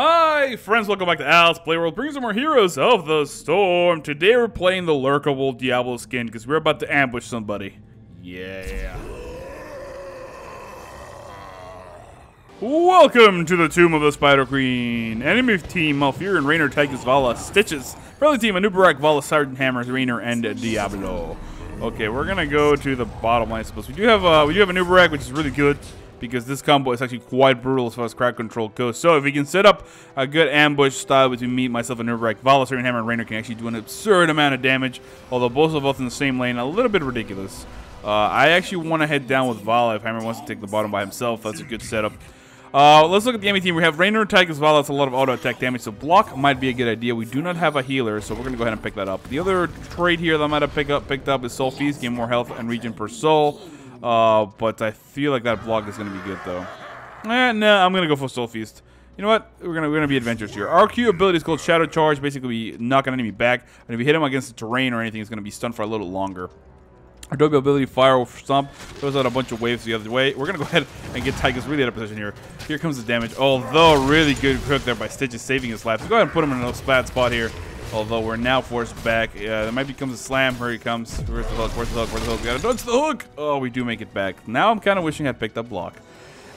Hi friends, welcome back to Playworld, bringing some more Heroes of the Storm. Today we're playing the Lurkin Diablo skin because we're about to ambush somebody. Yeah. Welcome to the Tomb of the Spider Queen. Enemy team, Malfurion, Raynor, Tychus, Vala, Stitches. Friendly team, Anubarak, Vala, Sergeant, Hammer, Raynor, and Diablo. Okay, we're gonna go to the bottom line, I suppose. We do have Anubarak, which is really good, because this combo is actually quite brutal as far as crowd control goes. So if we can set up a good ambush style between me, myself, and Anubarak, Vala, Sergeant, Hammer, and Raynor can actually do an absurd amount of damage, although both of us in the same lane, a little bit ridiculous. I actually want to head down with Vala if Hammer wants to take the bottom by himself. That's a good setup. Let's look at the enemy team. We have Raynor, Tychus, Vala. That's a lot of auto attack damage, so block might be a good idea. We do not have a healer, so we're going to go ahead and pick that up. The other trait here that I might have picked up is Soul Feast, gain more health and regen per soul. But I feel like that block is going to be good, though. No, I'm going to go for Soul Feast. You know what? We're gonna be adventurous here. Our Q ability is called Shadow Charge. Basically, we knock an enemy back, and if we hit him against the terrain or anything, it's going to be stunned for a little longer. Our W ability, Fire Stomp, throws out a bunch of waves the other way. We're going to go ahead and get Tychus really out of position here. Here comes the damage. Although, really good hook there by Stitches, saving his life. So go ahead and put him in a bad spot here. Although, we're now forced back. There might become a slam. Here he comes. Where's the hook? Where's the hook? Where's the hook? We gotta dodge the hook! Oh, we do make it back. Now, I'm kind of wishing I'd picked up block.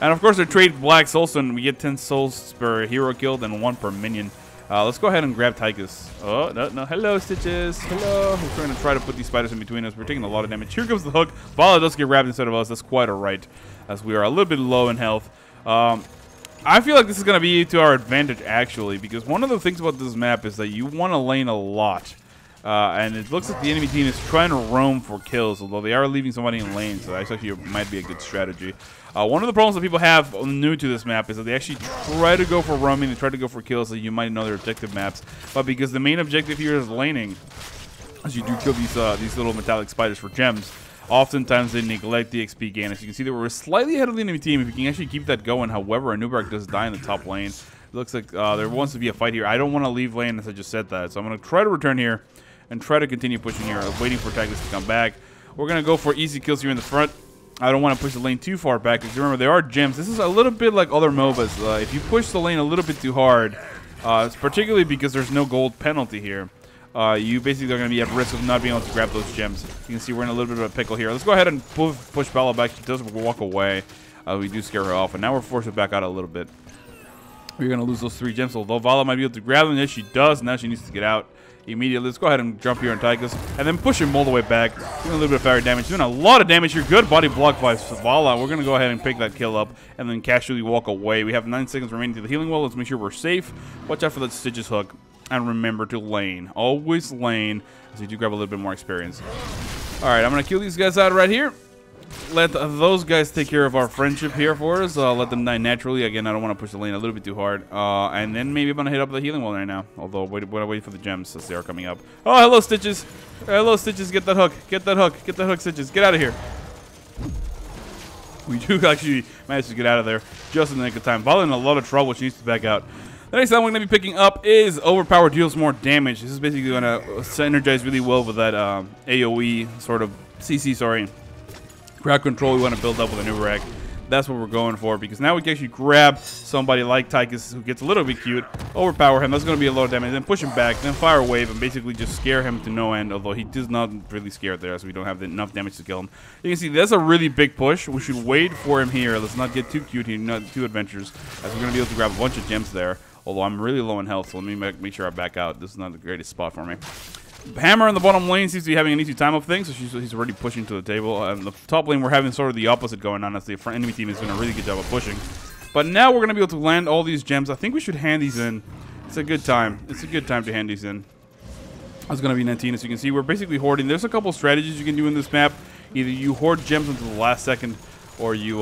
And, of course, our trade Black Soulstone. We get 10 souls per hero killed and 1 per minion. Let's go ahead and grab Tychus. Oh, no. Hello, Stitches. Hello. We're trying to put these spiders in between us. We're taking a lot of damage. Here comes the hook. Vala does get grabbed instead of us. That's quite alright, as we are a little bit low in health. I feel like this is going to be to our advantage, actually, because one of the things about this map is that you want to lane a lot. And it looks like the enemy team is trying to roam for kills, although they are leaving somebody in lane, so that actually might be a good strategy. One of the problems that people have new to this map is that they actually try to go for roaming, they try to go for kills, so you might know their objective maps. But because the main objective here is laning, as you do kill these little metallic spiders for gems, oftentimes they neglect the XP gain. As you can see, they were slightly ahead of the enemy team. If you can actually keep that going, however, Anubarak does die in the top lane. It looks like there wants to be a fight here. I don't want to leave lane, as I just said that, so I'm going to try to return here and try to continue pushing here, waiting for Tychus to come back. We're going to go for easy kills here in the front. I don't want to push the lane too far back, because remember, there are gems. This is a little bit like other MOBAs. If you push the lane a little bit too hard, it's particularly because there's no gold penalty here, you basically are going to be at risk of not being able to grab those gems. You can see we're in a little bit of a pickle here. Let's go ahead and push Bella back. She does walk away. We do scare her off, and now we're forced to back out a little bit. We're going to lose those 3 gems, although Vala might be able to grab them. Yes, she does. Now she needs to get out immediately. Let's go ahead and jump here on Tychus, and then push him all the way back. Doing a little bit of fire damage. Doing a lot of damage here. Good body block by Vala. We're going to go ahead and pick that kill up, and then casually walk away. We have 9 seconds remaining to the healing wall. Let's make sure we're safe. Watch out for that Stitches hook, and remember to lane. Always lane, as you do grab a little bit more experience. Alright, I'm going to kill these guys out right here. Let those guys take care of our friendship here for us. Let them die naturally. Again, I don't want to push the lane a little bit too hard. And then maybe I'm going to hit up the healing wall right now. Although, wait for the gems as they are coming up. Oh, hello, Stitches. Hello, Stitches. Get that hook. Get that hook. Get that hook, Stitches. Get out of here. We do actually manage to get out of there just in the nick of time. Vala in a lot of trouble. She needs to back out. The next time we're going to be picking up is Overpower deals more damage. This is basically going to synergize really well with that AoE sort of CC, sorry. Crowd control we want to build up with Anubarak. That's what we're going for, because now we can actually grab somebody like Tychus, who gets a little bit cute, overpower him. That's going to be a lot of damage. Then push him back, then fire a wave, and basically just scare him to no end, although he does not really scare there, so we don't have enough damage to kill him. You can see that's a really big push. We should wait for him here. Let's not get too cute here, not too adventurous, as we're going to be able to grab a bunch of gems there, although I'm really low in health, so let me make sure I back out. This is not the greatest spot for me. Hammer in the bottom lane seems to be having an easy time of things, so he's already pushing to the table. And the top lane, we're having sort of the opposite going on, as the enemy team is doing a really good job of pushing. But now we're going to be able to land all these gems. I think we should hand these in. It's a good time. It's a good time to hand these in. That's going to be 19, as you can see. We're basically hoarding. There's a couple strategies you can do in this map. Either you hoard gems until the last second, or you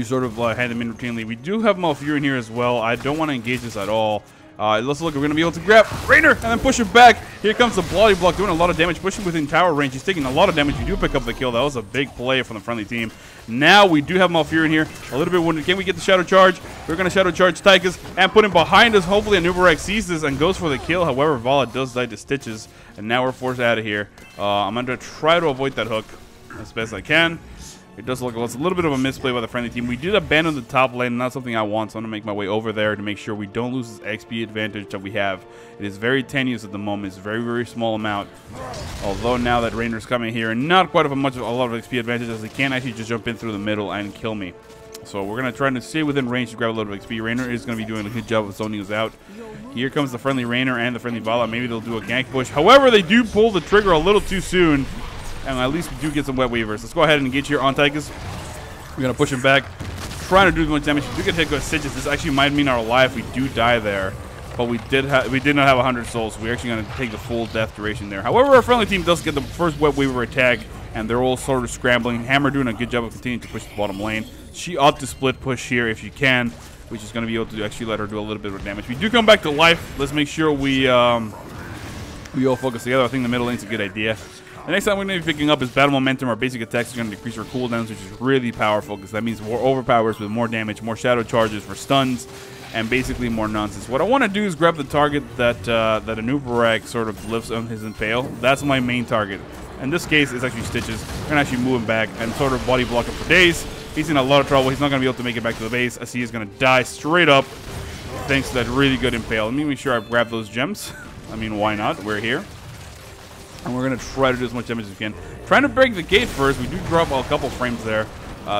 sort of hand them in routinely. We do have Malfurion here as well. I don't want to engage this at all. Let's look. We're going to be able to grab Raynor and then push him back. Here comes the Bloody Block, doing a lot of damage, pushing within tower range. He's taking a lot of damage. You do pick up the kill. That was a big play from the friendly team. Now we do have Malfurion here, a little bit wounded. Can we get the Shadow Charge? We're going to Shadow Charge Tychus and put him behind us. Hopefully Anubarak sees this and goes for the kill. However, Vala does die to Stitches, and now we're forced out of here. I'm going to try to avoid that hook as best I can. It does look like it's a little bit of a misplay by the friendly team. We did abandon the top lane, not something I want, so I'm going to make my way over there to make sure we don't lose this XP advantage that we have. It is very tenuous at the moment. It's a very, very small amount. Although now that Rainer's coming here, and not quite a lot of XP advantage, as they can actually just jump in through the middle and kill me. So we're going to try to stay within range to grab a little bit of XP. Rainer is going to be doing a good job of zoning us out. Here comes the friendly Rainer and the friendly Vala. Maybe they'll do a gank push. However, they do pull the trigger a little too soon. And at least we do get some wet weavers. Let's go ahead and engage here on Tychus. We're going to push him back. Trying to do as much damage. We do get hit with Stitches. This actually might mean our life. We do die there. But we did not have 100 souls. So we're actually going to take the full death duration there. However, our friendly team does get the first wet weaver attack. And they're all sort of scrambling. Hammer doing a good job of continuing to push the bottom lane. She ought to split push here if she can, which is going to be able to actually let her do a little bit of damage. We do come back to life. Let's make sure we all focus together. I think the middle lane's a good idea. The next time we're going to be picking up is battle momentum. Our basic attacks are going to decrease our cooldowns, which is really powerful because that means more overpowers with more damage, more shadow charges for stuns, and basically more nonsense. What I want to do is grab the target that that Anubarak sort of lives on his impale. That's my main target. In this case, it's actually Stitches. We're going to actually move him back and sort of body block him for days. He's in a lot of trouble. He's not going to be able to make it back to the base as he is going to die straight up thanks to that really good impale. Let me make sure I grab those gems. I mean, why not? We're here. And we're going to try to do as much damage as we can. Trying to break the gate first. We do drop a couple frames there,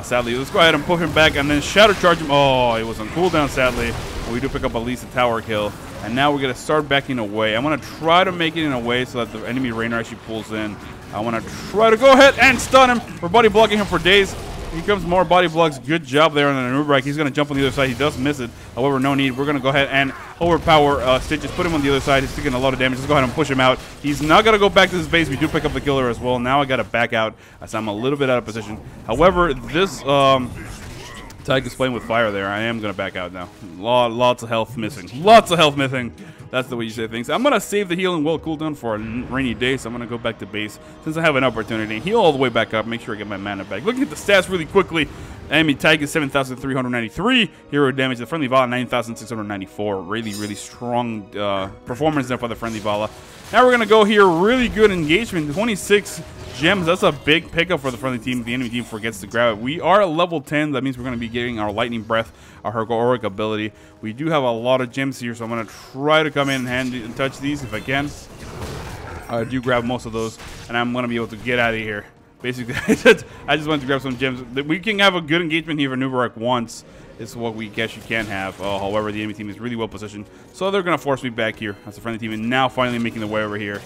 sadly. Let's go ahead and put him back and then shadow charge him. Oh, it was on cooldown, sadly. But we do pick up at least a tower kill. And now we're going to start backing away. I'm going to try to make it in a way so that the enemy Rainer actually pulls in. I want to try to go ahead and stun him. We're body blocking him for days. Here comes more body blocks. Good job there on the Anubarak. He's going to jump on the other side. He does miss it. However, no need. We're going to go ahead and overpower Stitches. Put him on the other side. He's taking a lot of damage. Let's go ahead and push him out. He's not going to go back to his base. We do pick up the killer as well. Now I got to back out as I'm a little bit out of position. However, this Tychus playing with fire there. I am going to back out now. Lots of health missing. Lots of health missing. That's the way you say things. I'm going to save the heal and well cooldown for a rainy day, so I'm going to go back to base since I have an opportunity. Heal all the way back up. Make sure I get my mana back. Looking at the stats really quickly. Enemy Tychus 7,393. Hero damage. The friendly Vala 9,694. Really, really strong performance there for the friendly Vala. Now we're going to go here. Really good engagement. 26 gems. That's a big pickup for the friendly team. The enemy team forgets to grab it. We are at level 10. That means we're going to be getting our lightning breath, our heroic ability. We do have a lot of gems here, so I'm going to try to come in and touch these if I can. I do grab most of those, and I'm going to be able to get out of here. Basically, I just wanted to grab some gems. We can have a good engagement here if Anubarak wants. This is what we guess you can have. However, the enemy team is really well positioned. So they're going to force me back here as a friendly team. And now finally making the way over here.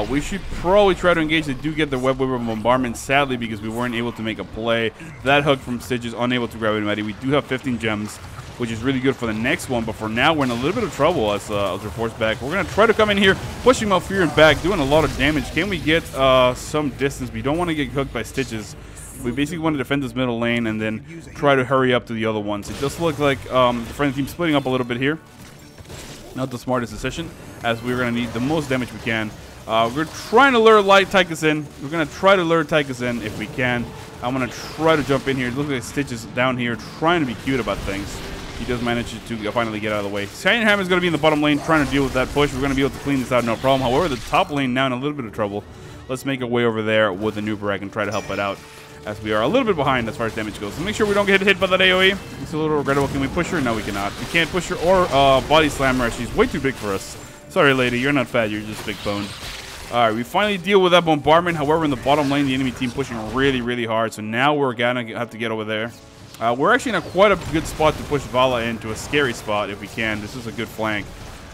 We should probably try to engage. They do get the Web Weaver bombardment, sadly, because we weren't able to make a play. That hook from Stitches, unable to grab anybody. We do have 15 gems, which is really good for the next one. But for now, we're in a little bit of trouble as we're forced back. We're going to try to come in here, pushing Malfurion back, doing a lot of damage. Can we get some distance? We don't want to get hooked by Stitches. We basically want to defend this middle lane and then try to hurry up to the other ones. It does look like the friendly team splitting up a little bit here. Not the smartest decision, as we're going to need the most damage we can. We're trying to lure Tychus in. We're going to try to lure Tychus in if we can. I'm going to try to jump in here. It looks like Stitches down here trying to be cute about things. He does manage to finally get out of the way. Shining Hammer is going to be in the bottom lane trying to deal with that push. We're going to be able to clean this out, no problem. However, the top lane now in a little bit of trouble. Let's make our way over there with the Anubarak and try to help it out, as we are a little bit behind as far as damage goes. So make sure we don't get hit by that AoE. It's a little regrettable. Can we push her? No, we cannot. We can't push her or body slam her. She's way too big for us. Sorry, lady. You're not fat. You're just big boned. All right, we finally deal with that bombardment. However, in the bottom lane, the enemy team pushing really, really hard. So now we're going to have to get over there. We're actually in quite a good spot to push Vala into a scary spot if we can. This is a good flank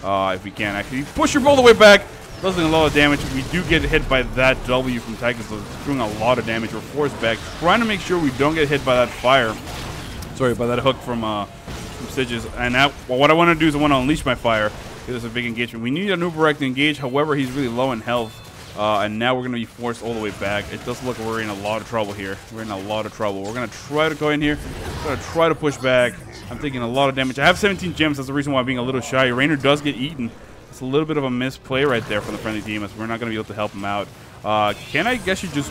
if we can. Actually, push her all the way back. Does a lot of damage. We do get hit by that W from Tychus, so it's doing a lot of damage. We're forced back, trying to make sure we don't get hit by that fire. Sorry, by that hook from Stitches. And now, what I want to do is I want to unleash my fire. There's a big engagement. We need Anubarak to engage. However, he's really low in health. And now we're going to be forced all the way back. It does look like we're in a lot of trouble here. We're in a lot of trouble. We're going to try to go in here. We're going to try to push back. I'm taking a lot of damage. I have 17 gems. That's the reason why I'm being a little shy. Rainer does get eaten. It's a little bit of a misplay right there from the friendly team, as we're not going to be able to help him out. Can I guess you just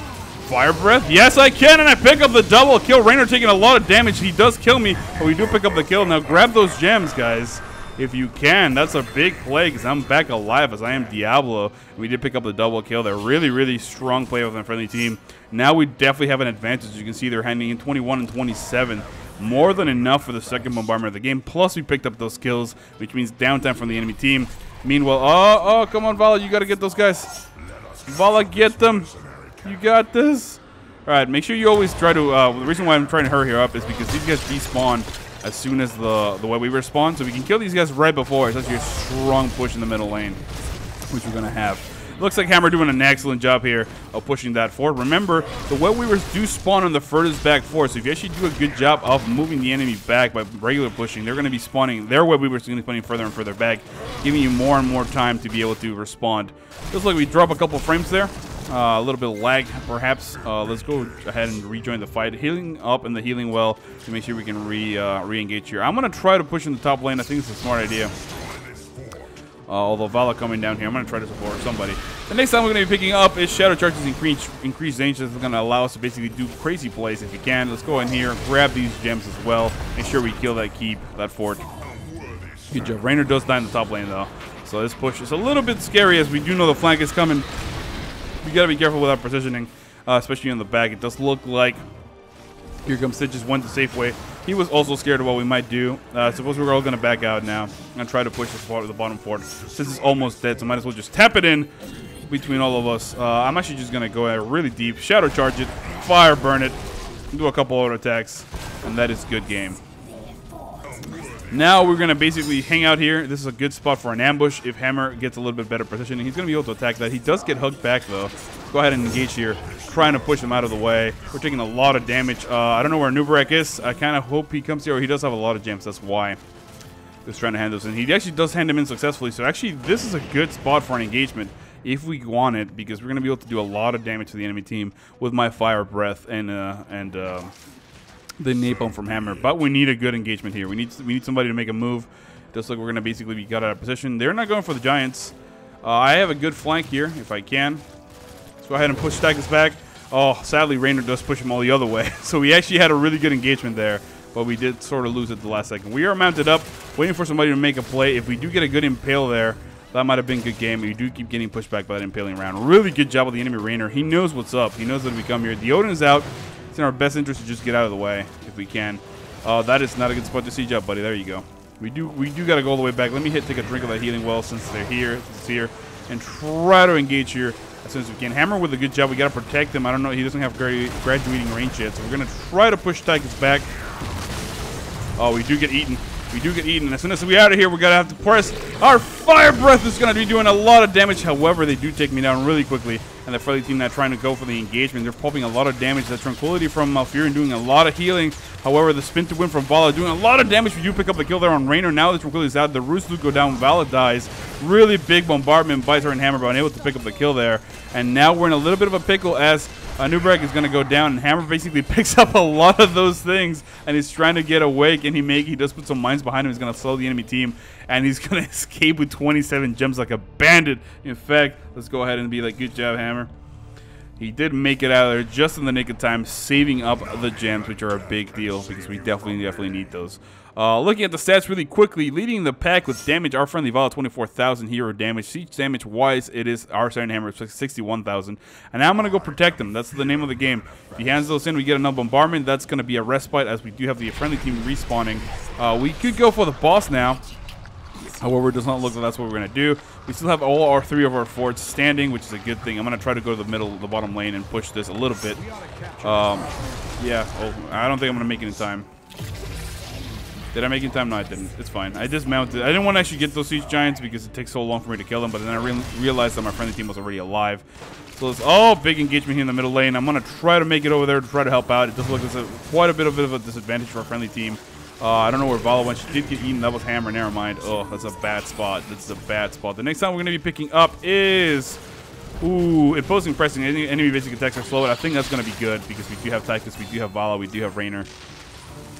fire breath? Yes, I can, and I pick up the double kill. Rainer taking a lot of damage. He does kill me, but we do pick up the kill. Now grab those gems, guys. if you can. That's a big play because I'm back alive as I am Diablo. We did pick up the double kill there. Really, really strong play with my friendly team. Now we definitely have an advantage. You can see they're handing in 21 and 27. More than enough for the second bombardment of the game. Plus, we picked up those kills, which means downtime from the enemy team. Meanwhile, oh, come on, Vala. You got to get those guys. Vala, get them. You got this. All right, make sure you always try to... the reason why I'm trying to hurry here up is because these guys despawn as soon as the way we respawn. So we can kill these guys right before. It's actually a strong push in the middle lane, which we're going to have. Looks like Hammer doing an excellent job here of pushing that forward. Remember, the web weavers do spawn on the furthest back forward, so if you actually do a good job of moving the enemy back by regular pushing, they're going to be spawning. Their web weavers are going to be spawning further and further back, giving you more and more time to be able to respond. Looks like we drop a couple frames there. A little bit of lag, perhaps. Let's go ahead and rejoin the fight. Healing up in the healing well to make sure we can re-engage here. I'm going to try to push in the top lane. I think it's a smart idea. Although Vala coming down here, I'm going to try to support somebody. The next time we're going to be picking up is Shadow Charge's increased range. That's going to allow us to basically do crazy plays if we can. Let's go in here, grab these gems as well. Make sure we kill that keep, that fort. Good job. Raynor does die in the top lane, though. So this push is a little bit scary as we do know the flank is coming. We got to be careful with our positioning, especially on the back. It does look like here comes Stitches, went the safe way. He was also scared of what we might do. Suppose we're all going to back out now and try to push this fort to the bottom fort. Since it's almost dead, so might as well just tap it in between all of us. I'm actually just going to go really deep, Shadow Charge it, Fire Burn it, do a couple auto attacks, and that is good game. Now we're going to basically hang out here. This is a good spot for an ambush. If Hammer gets a little bit better positioning, he's going to be able to attack that. He does get hugged back, though. Go ahead and engage here, trying to push him out of the way. We're taking a lot of damage. I don't know where Nubarek is. I kind of hope he comes here, or he does have a lot of gems. That's why. Just trying to hand those in. He actually does hand him in successfully. So actually, this is a good spot for an engagement if we want it, because we're going to be able to do a lot of damage to the enemy team with my Fire Breath and the napalm from Hammer. But we need a good engagement here. We need somebody to make a move. Just like we're going to basically be got out of position. They're not going for the Giants. I have a good flank here if I can. Let's go ahead and push Stackus back. Oh, sadly, Raynor does push him all the other way. So we actually had a really good engagement there, but we did sort of lose at the last second. We are mounted up, waiting for somebody to make a play. If we do get a good impale there, that might have been a good game. We do keep getting pushed back by that impaling round. Really good job with the enemy Raynor. He knows what's up. He knows that we come here. The Odin is out. It's in our best interest to just get out of the way if we can. That is not a good spot to siege up, buddy. There you go. We do got to go all the way back. Let me take a drink of that healing well since they're here, and try to engage here as soon as we can. Hammer with a good job. We got to protect him. I don't know. He doesn't have graduating range yet, so we're going to try to push Tychus back. Oh, we do get eaten. We do get eaten. As soon as we're out of here, we're going to have to press. Our Fire Breath is going to be doing a lot of damage. However, they do take me down really quickly. And the friendly team not trying to go for the engagement. They're pumping a lot of damage. The Tranquility from Malfurion doing a lot of healing. However, the Spin to Win from Vala doing a lot of damage. We do pick up the kill there on Raynor. Now the Tranquility is out. The Roost Loot go down. Vala dies. Really big bombardment by her and Hammer, but unable to pick up the kill there. And now we're in a little bit of a pickle as Nubarek is going to go down, and Hammer basically picks up a lot of those things, and he's trying to get awake, and he does put some mines behind him. He's going to slow the enemy team, and he's going to escape with 27 gems like a bandit. In fact, let's go ahead and be like, good job, Hammer. He did make it out of there just in the nick of time, saving up the gems, which are a big deal because we definitely need those. Looking at the stats really quickly, leading the pack with damage, our friendly Vala 24,000 hero damage. Siege damage wise, it is our Siren Hammer 61,000. And now I'm going to go protect him. That's the name of the game. If he hands those in, we get another bombardment. That's going to be a respite as we do have the friendly team respawning. We could go for the boss now. However, it does not look like that's what we're going to do. We still have all our 3 of our forts standing, which is a good thing. I'm going to try to go to the bottom lane and push this a little bit. Yeah, I don't think I'm going to make it in time. Did I make it in time? No, I didn't. It's fine. I dismounted. I didn't want to actually get those siege giants because it takes so long for me to kill them, but then I realized that my friendly team was already alive. So it's big engagement here in the middle lane. I'm going to try to make it over there to try to help out. It does look like quite a bit of a disadvantage for our friendly team. I don't know where Vala went. She did get eaten. That was Hammer. Never mind. Oh, that's a bad spot. That's a bad spot. The next time we're going to be picking up is... Ooh, imposing pressing. Enemy basic attacks are slow. I think that's going to be good because we do have Tychus, we do have Vala, we do have Raynor.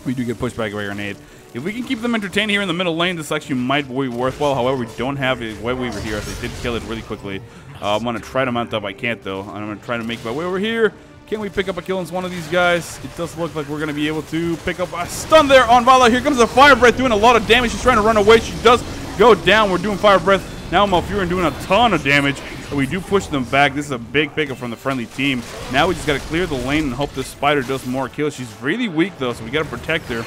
We do get pushed back by a grenade. If we can keep them entertained here in the middle lane, this actually might be worthwhile. However, we don't have a Web Weaver here, as they did kill it really quickly. I'm going to try to mount up. I can't, though. I'm going to try to make my way over here. Can we pick up a kill on one of these guys? It does look like we're going to be able to pick up a stun there on Vala. Here comes the Fire Breath doing a lot of damage. She's trying to run away. She does go down. We're doing Fire Breath. Now Malfurion doing a ton of damage. And we do push them back. This is a big pickup from the friendly team. Now we just got to clear the lane and hope this spider does more kills. She's really weak, though, so we got to protect her.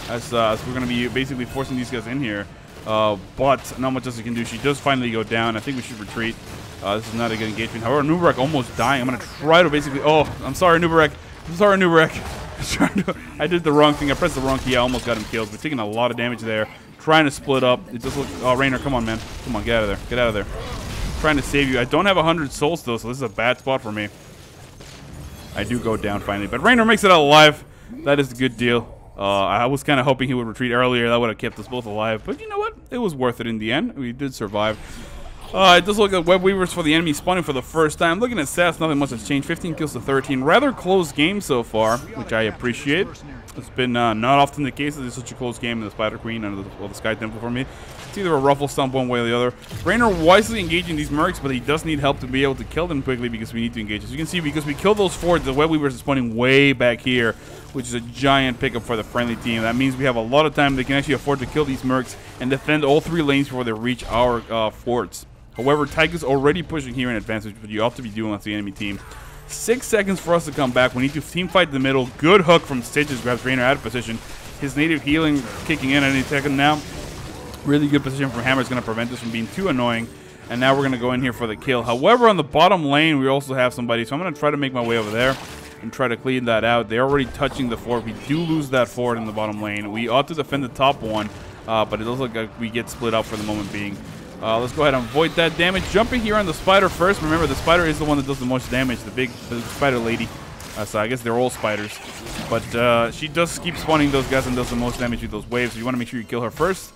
As we're going to be basically forcing these guys in here. But not much else we can do. She does finally go down. I think we should retreat. This is not a good engagement. However, Nubarek almost dying. I'm going to try to basically... Oh, I'm sorry, Nubarek. I'm sorry, Nubarek. I did the wrong thing. I pressed the wrong key. I almost got him killed. We're taking a lot of damage there. Trying to split up. It just looks... Oh, Raynor, come on, man. Come on, get out of there. Get out of there. I'm trying to save you. I don't have 100 souls, though, so this is a bad spot for me. I do go down finally. But Raynor makes it out alive. That is a good deal. I was kind of hoping he would retreat earlier. That would have kept us both alive. But you know what? It was worth it in the end. We did survive. It does look at web weavers for the enemy spawning for the first time. Looking at stats, nothing much has changed. 15 kills to 13. Rather close game so far, which I appreciate. It's been not often the case that it's such a close game in the Spider Queen and the Sky Temple for me. It's either a ruffle stump one way or the other. Raynor wisely engaging these mercs, but he does need help to be able to kill them quickly because we need to engage. As you can see, because we killed those forts, the web weavers are spawning way back here, which is a giant pickup for the friendly team. That means we have a lot of time. They can actually afford to kill these mercs and defend all 3 lanes before they reach our forts. However, Tycho's already pushing here in advance, which you ought to be doing with the enemy team. 6 seconds for us to come back. We need to team fight in the middle. Good hook from Stitches, grabs Raynor out of position. His native healing kicking in any second now. Really good position from Hammer is going to prevent this from being too annoying. And now we're going to go in here for the kill. However, on the bottom lane, we also have somebody. So I'm going to try to make my way over there and try to clean that out. They're already touching the fort. We do lose that fort in the bottom lane. We ought to defend the top one, but it does look like we get split up for the moment being. Let's go ahead and avoid that damage. Jumping here on the spider first. Remember, the spider is the one that does the most damage, the spider lady. So I guess they're all spiders. But she does keep spawning those guys and does the most damage with those waves. So you want to make sure you kill her first.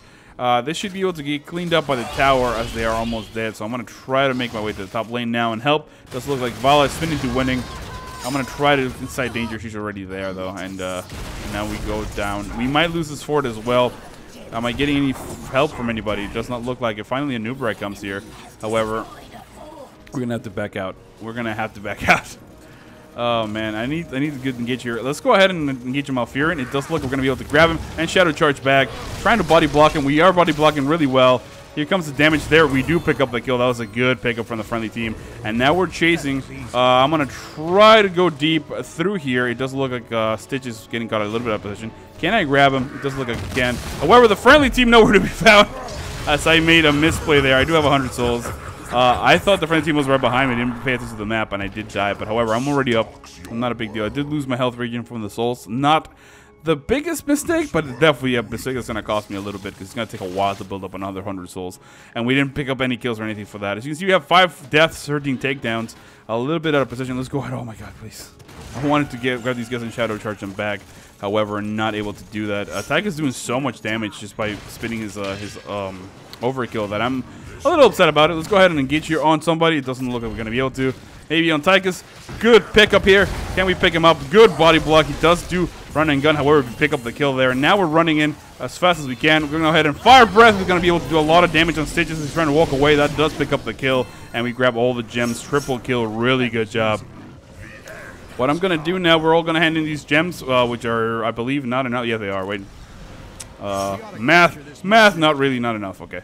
This should be able to get cleaned up by the tower as they are almost dead. So I'm going to try to make my way to the top lane now and help. Does look like Vala is spinning to winning. I'm going to try to incite danger. She's already there, though. And now we go down. We might lose this fort as well. Am I getting any help from anybody? It does not look like it. Finally, a Nubarek comes here. However, we're going to have to back out. We're going to have to back out. Oh, man. I need a good engage here. Let's go ahead and engage him Malfurion. It does look we're going to be able to grab him and Shadow Charge back. Trying to body block him. We are body blocking really well. Here comes the damage there. We do pick up the kill. That was a good pickup from the friendly team. And now we're chasing. I'm going to try to go deep through here. It does look like Stitch is getting caught a little bit out of position. Can I grab him? It does look like I can. However, the friendly team nowhere to be found. As I made a misplay there. I do have 100 souls. I thought the friendly team was right behind me. I didn't pay attention to the map, and I did die. But however, I'm already up. Not a big deal. I did lose my health regen from the souls. Not the biggest mistake, but it's definitely a mistake that's going to cost me a little bit because it's going to take a while to build up another 100 souls. And we didn't pick up any kills or anything for that. As you can see, we have 5 deaths, 13 takedowns. A little bit out of position. Let's go ahead. Oh my god, please. I wanted to grab these guys and Shadow Charge them back. However, not able to do that. Tyka's doing so much damage just by spinning his overkill that I'm a little upset about it. Let's go ahead and engage here on somebody. It doesn't look like we're going to be able to. Maybe on Tychus. Good pickup here. Can we pick him up? Good body block. He does do run and gun. However, we pick up the kill there. And now we're running in as fast as we can. We're going to go ahead and Fire Breath. We're going to be able to do a lot of damage on Stitches. He's trying to walk away. That does pick up the kill. And we grab all the gems. Triple kill. Really good job. What I'm going to do now, we're all going to hand in these gems, which are, I believe, not enough. Yeah, they are. Wait. Math, not really, not enough. Okay.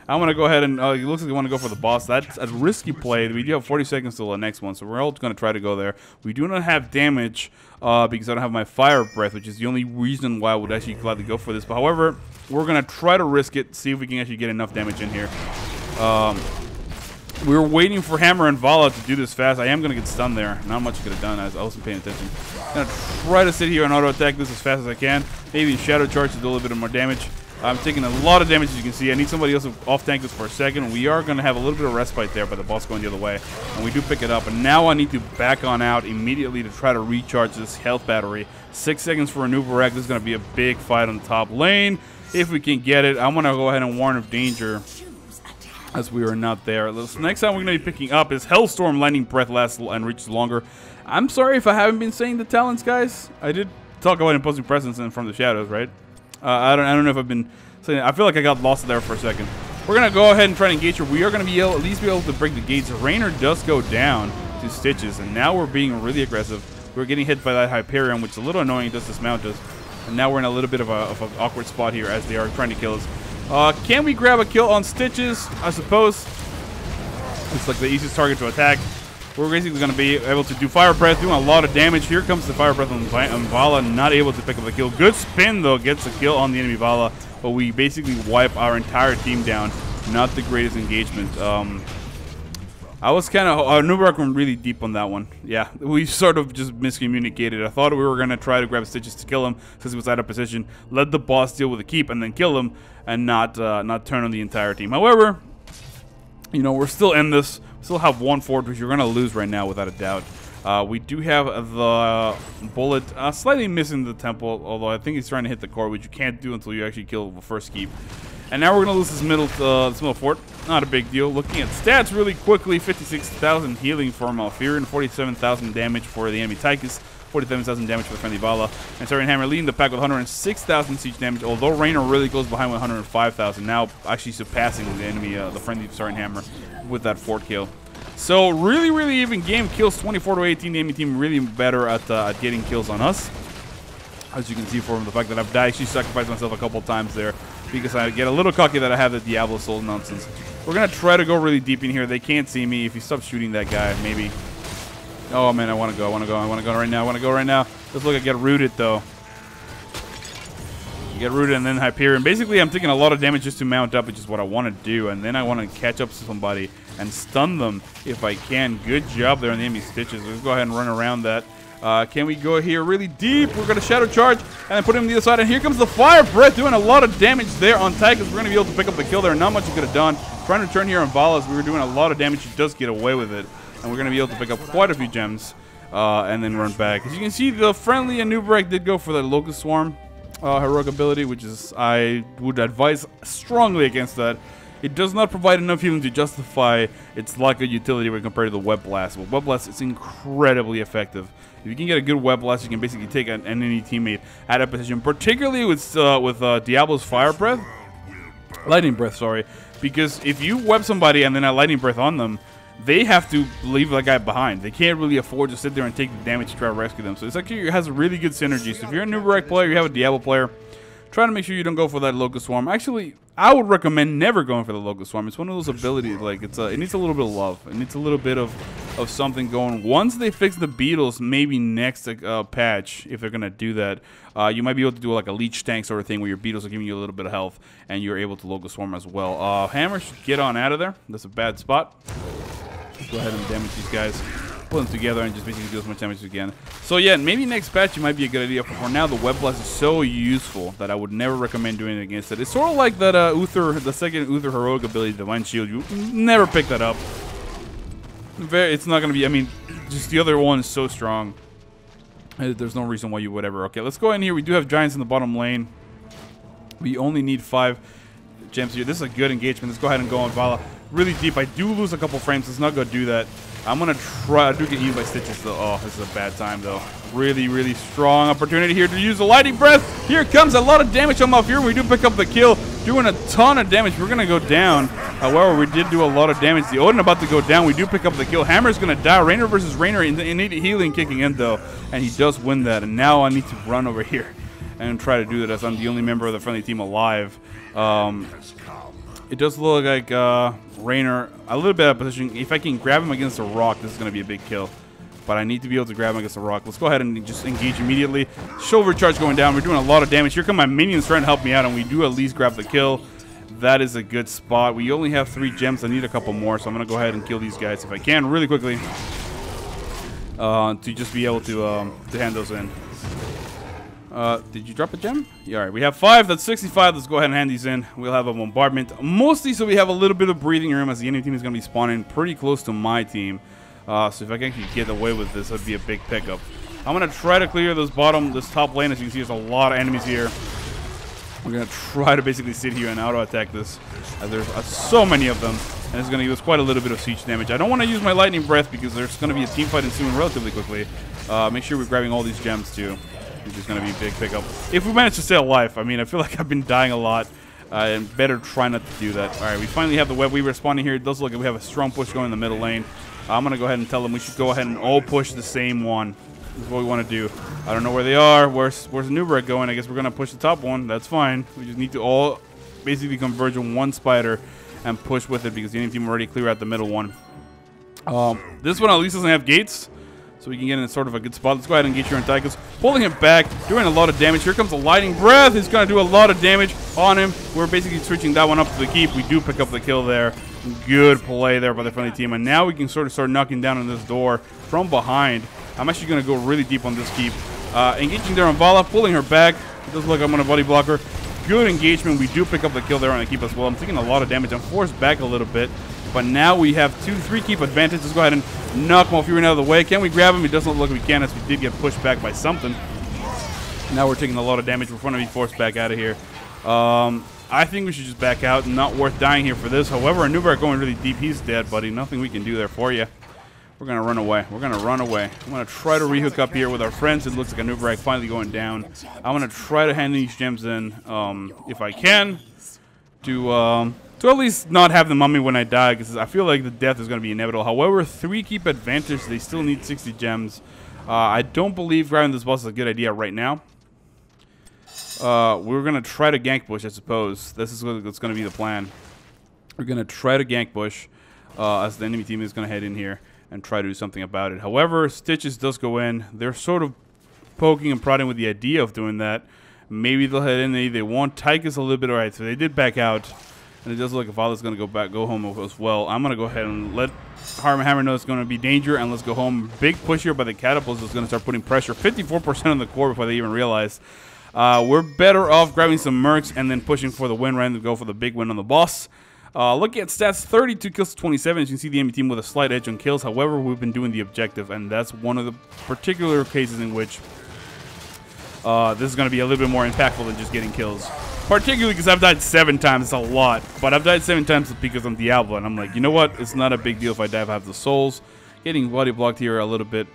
I'm going to go ahead and, it looks like we want to go for the boss. That's a risky play. We do have 40 seconds till the next one, so we're all going to try to go there. We do not have damage because I don't have my Fire Breath, which is the only reason why I would actually gladly go for this. But however, we're going to try to risk it, see if we can actually get enough damage in here. We were waiting for Hammer and Vala to do this fast. I am going to get stunned there. Not much could have done as I wasn't paying attention. I'm going to try to sit here and auto-attack this as fast as I can. Maybe Shadow Charge to do a little bit more damage. I'm taking a lot of damage, as you can see. I need somebody else to off-tank this for a second. We are going to have a little bit of respite there by the boss going the other way. And we do pick it up. And now I need to back on out immediately to try to recharge this health battery. 6 seconds for a Nubarek. This is going to be a big fight on the top lane. If we can get it, I'm going to go ahead and warn of danger, as we are not there. Next time we're going to be picking up is Hellstorm. Lightning Breath lasts and reaches longer. I'm sorry if I haven't been saying the talents, guys. I did talk about imposing presence and from the shadows, right? I don't know if I've been saying that. I feel like I got lost there for a second. We're going to go ahead and try to engage her. We are going to be able, at least be able to break the gates. Raynor does go down. to Stitches, and now we're being really aggressive. We're getting hit by that Hyperion, which is a little annoying. It does dismount us, and now we're in a little bit of an awkward spot here as they are trying to kill us. Can we grab a kill on Stitches? I suppose it's like the easiest target to attack. We're basically going to be able to do Fire Breath, doing a lot of damage. Here comes the Fire Breath on Vala, not able to pick up the kill. Good spin, though, gets a kill on the enemy Vala, but we basically wipe our entire team down. Not the greatest engagement. I was kind of... Nubarak went really deep on that one. Yeah, we sort of just miscommunicated. I thought we were going to try to grab Stitches to kill him since he was out of position, let the boss deal with the keep, and then kill him, and not turn on the entire team. However, you know, we're still in this. Still have one fort, which you're going to lose right now without a doubt. We do have the bullet slightly missing the temple, although I think he's trying to hit the core, which you can't do until you actually kill the first keep. And now we're going to lose this middle fort. Not a big deal. Looking at stats really quickly, 56,000 healing for Malfurion, 47,000 damage for the enemy Tychus, 47,000 damage for the friendly Vala, and Saurian Hammer leading the pack with 106,000 siege damage, although Raynor really goes behind with 105,000, now actually surpassing the enemy, the friendly Saurian Hammer with that fort kill. So really, really even game. Kills 24 to 18. The enemy team really better at getting kills on us. As you can see from the fact that I've actually sacrificed myself a couple times there because I get a little cocky that I have the Diablo soul nonsense. We're going to try to go really deep in here. They can't see me. If you stop shooting that guy, maybe. Oh, man, I want to go. I want to go. I want to go right now. I want to go right now. Let's look at get rooted, though. Get rooted and then Hyperion. Basically, I'm taking a lot of damage just to mount up, which is what I want to do. And then I want to catch up to somebody and stun them if I can. Good job there on the enemy Stitches. Let's go ahead and run around that. Can we go here really deep? We're going to Shadow Charge and then put him on the other side. And here comes the Fire Breath doing a lot of damage there on Tychus. We're going to be able to pick up the kill there. Not much he could have done. Trying to turn here on Valas. We were doing a lot of damage. He does get away with it. And we're going to be able to pick up quite a few gems and then run back. As you can see, the friendly Anubarak did go for the Locust Swarm heroic ability, which is, I would advise strongly against that. It does not provide enough healing to justify its lack of utility when compared to the Web Blast. But Web Blast is incredibly effective. If you can get a good Web Blast, you can basically take an enemy teammate out of position, particularly with Diablo's Fire Breath. Lightning Breath, sorry. Because if you web somebody and then a Lightning Breath on them, they have to leave that guy behind. They can't really afford to sit there and take the damage to try to rescue them. So it's actually, it has a really good synergy. So if you're a Nubarak player, you have a Diablo player, try to make sure you don't go for that Locust Swarm. Actually, I would recommend never going for the Locust Swarm. It's one of those abilities, like, it needs a little bit of love. It needs a little bit of something going. Once they fix the beetles, maybe next patch, if they're going to do that, you might be able to do like a leech tank sort of thing where your beetles are giving you a little bit of health and you're able to Locust Swarm as well. Hammer should get on out of there. That's a bad spot. Let's go ahead and damage these guys. Put them together and just basically do as much damage as you can. So yeah, maybe next patch it might be a good idea. For now, the Web Blast is so useful that I would never recommend doing it against it. It's sort of like that Uther, the second Uther heroic ability, Divine Shield. You never pick that up. It's not going to be, I mean, just the other one is so strong. There's no reason why you would ever. Okay, let's go in here. We do have Giants in the bottom lane. We only need 5 gems here. This is a good engagement. Let's go ahead and go on Vala. Really deep. I do lose a couple frames. Let's not go do that. I'm going to try. I do get used by Stitches, though. Oh, this is a bad time, though. Really, really strong opportunity here to use the Lightning Breath. Here comes a lot of damage on Malfurion. We do pick up the kill, doing a ton of damage. We're going to go down. However, we did do a lot of damage. The Odin about to go down. We do pick up the kill. Hammer's going to die. Raynor versus Raynor. Innate healing kicking in, though. And he does win that. And now I need to run over here and try to do that as I'm the only member of the friendly team alive. It does look like Raynor a little bit out of position. If I can grab him against a rock, this is going to be a big kill. But I need to be able to grab him against a rock. Let's go ahead and just engage immediately. Shoulder charge going down. We're doing a lot of damage. Here come my minions trying to help me out, and we do at least grab the kill. That is a good spot. We only have 3 gems. I need a couple more, so I'm going to go ahead and kill these guys if I can really quickly to just be able to hand those in. Did you drop a gem? Yeah, all right. We have 5. That's 65. Let's go ahead and hand these in. We'll have a bombardment. Mostly so we have a little bit of breathing room as the enemy team is going to be spawning pretty close to my team. So if I can actually get away with this, that'd be a big pickup. I'm going to try to clear this top lane. As you can see, there's a lot of enemies here. We're going to try to basically sit here and auto-attack this, as there's so many of them. And it's going to give us quite a little bit of siege damage. I don't want to use my Lightning Breath because there's going to be a team fight ensuing relatively quickly. Make sure we're grabbing all these gems too, which is going to be a big pickup. If we manage to stay alive, I mean, I feel like I've been dying a lot. And better try not to do that. Alright, we finally have the web weaver spawning here. It does look like we have a strong push going in the middle lane. I'm going to go ahead and tell them we should go ahead and all push the same one. That's what we want to do. I don't know where they are. Where's the Nubrek going? I guess we're going to push the top one. That's fine. We just need to all basically converge on one spider and push with it because the enemy team already clear out the middle one. This one at least doesn't have gates, so we can get in sort of a good spot. Let's go ahead and engage here on Tychus. Pulling him back, doing a lot of damage. Here comes the Lightning Breath. He's going to do a lot of damage on him. We're basically switching that one up to the keep. We do pick up the kill there. Good play there by the friendly team. And now we can sort of start knocking down on this door from behind. I'm actually going to go really deep on this keep. Engaging there on Vala, pulling her back. It does look like I'm going to buddy block her. Good engagement. We do pick up the kill there on the keep as well. I'm taking a lot of damage. I'm forced back a little bit. But now we have 2-3 keep advantage. Let's go ahead and knock Malfurion out of the way. Can we grab him? It doesn't look like we can, as we did get pushed back by something. Now we're taking a lot of damage. We're going to be forced back out of here. I think we should just back out. Not worth dying here for this. However, our Nubrek going really deep. He's dead, buddy. Nothing we can do there for you. We're going to run away. We're going to run away. I'm going to try to rehook up here with our friends. It looks like a Nubrek finally going down. I'm going to try to hand these gems in, if I can, to at least not have them on me when I die, because I feel like the death is going to be inevitable. However, 3 keep advantage. They still need 60 gems. I don't believe grabbing this boss is a good idea right now. We're going to try to gank push, I suppose. This is what's going to be the plan. We're going to try to gank push as the enemy team is going to head in here and try to do something about it. However, Stitches does go in. They're sort of poking and prodding with the idea of doing that. Maybe they'll head in. They want Tychus a little bit. All right, so they did back out. And it does look like Avala's going to go home as well. I'm going to go ahead and let Hammer know it's going to be danger, and let's go home. Big push here by the catapults is going to start putting pressure. 54% on the core before they even realize. We're better off grabbing some mercs and then pushing for the win rather than go for the big win on the boss. Looking at stats, 32 kills to 27. As you can see, the enemy team with a slight edge on kills. However, we've been doing the objective, and that's one of the particular cases in which this is going to be a little bit more impactful than just getting kills. Particularly because I've died 7 times. It's a lot. But I've died 7 times because I'm Diablo. And I'm like, you know what? It's not a big deal if I die of half the souls. Getting body blocked here a little bit.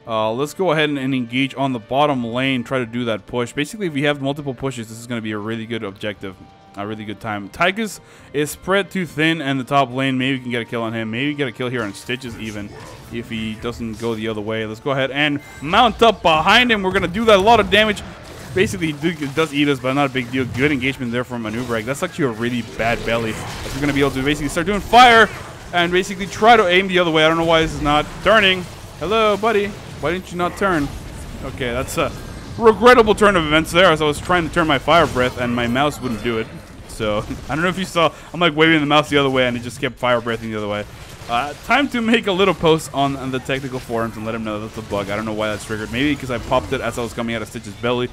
Let's go ahead and engage on the bottom lane. Try to do that push. Basically, if we have multiple pushes, this is going to be a really good objective. A really good time. Tychus is spread too thin in the top lane. Maybe we can get a kill on him. Maybe get a kill here on Stitches even if he doesn't go the other way. Let's go ahead and mount up behind him. We're going to do that. A lot of damage. Basically, it does eat us, but not a big deal. Good engagement there from Nubrek. That's actually a really bad belly. As we're going to be able to basically start doing fire and basically try to aim the other way. I don't know why this is not turning. Hello, buddy. Why didn't you not turn? Okay, that's a regrettable turn of events there, as I was trying to turn my fire breath and my mouse wouldn't do it. So, I don't know if you saw, I'm like waving the mouse the other way and it just kept fire breathing the other way. Time to make a little post on the technical forums and let them know that's a bug. I don't know why that's triggered. Maybe because I popped it as I was coming out of Stitch's belly.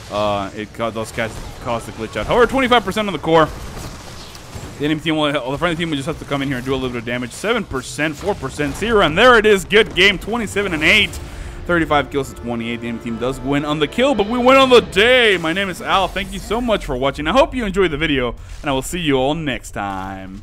It caused the glitch out. However, 25% on the core. The enemy team the friendly team will just have to come in here and do a little bit of damage. 7%, 4%, 0, and there it is. Good game, 27-8. 35 kills to 28. The enemy team does win on the kill, but we win on the day. My name is Al. Thank you so much for watching. I hope you enjoyed the video, and I will see you all next time.